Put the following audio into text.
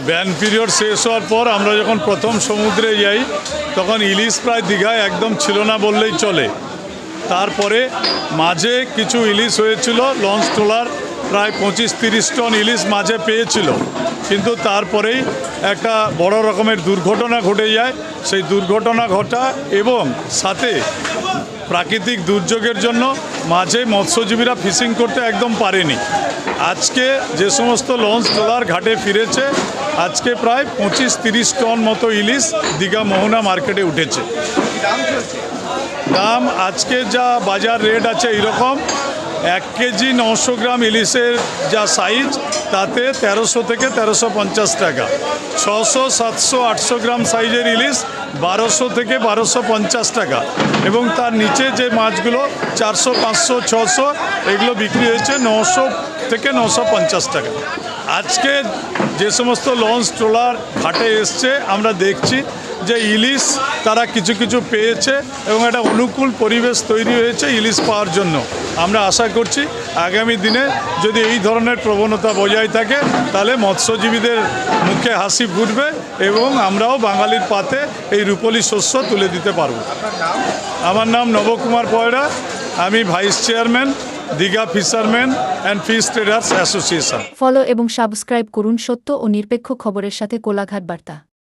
Ban period শেষ হওয়ার পর আমরা যখন প্রথম সমুদ্রে যাই তখন ইলিশ প্রায় দীঘায় একদম ছিল না বললেই চলে। তারপরে মাঝে কিছু ইলিশ হয়েছিল, লঞ্চ ট্রলার প্রায় 25-30 টন ইলিশ মাঝে পেয়েছিল, কিন্তু তারপরেই একটা বড় রকমের দুর্ঘটনা ঘটে যায়। সেই দুর্ঘটনা ঘটা এবং সাথে প্রাকৃতিক দুর্যোগের জন্য মাঝে মৎস্যজীবীরা ফিশিং করতে একদম পারেনি। আজকে যে সমস্ত লঞ্চ ট্রলার ঘাটে ফিরেছে, আজকে প্রায় 25-30 টন মতো ইলিশ দীঘা মোহনা মার্কেটে উঠেছে। দাম আজকে যা বাজার রেট আছে এরকম, 1 কেজি 900 গ্রাম ইলিশের যা সাইজ তাতে 1300 থেকে 1350 টাকা, 600, 700, 800 গ্রাম সাইজের ইলিশ 1200 থেকে 1250 টাকা, এবং তার নিচে যে মাছগুলো 400, 500, 600 এগুলো বিক্রি হয়েছে 900 থেকে 950 টাকা। আজকে যে সমস্ত লঞ্চ ট্রলার ঘাটে এসছে আমরা দেখছি যে ইলিশ তারা কিছু কিছু পেয়েছে এবং একটা অনুকূল পরিবেশ তৈরি হয়েছে ইলিশ পাওয়ার জন্য। আমরা আশা করছি আগামী দিনে যদি এই ধরনের প্রবণতা বজায় থাকে তাহলে মৎস্যজীবীদের মুখে হাসি ফুটবে এবং আমরাও বাঙালির পাতে এই রূপলি শস্য তুলে দিতে পারব। আমার নাম নবকুমার পয়রা, আমি vice chairman Digha fisherman and fish traders association. Follow এবং সাবস্ক্রাইব করুন সত্য ও নিরপেক্ষ খবরের সাথে কোলাঘাট বার্তা।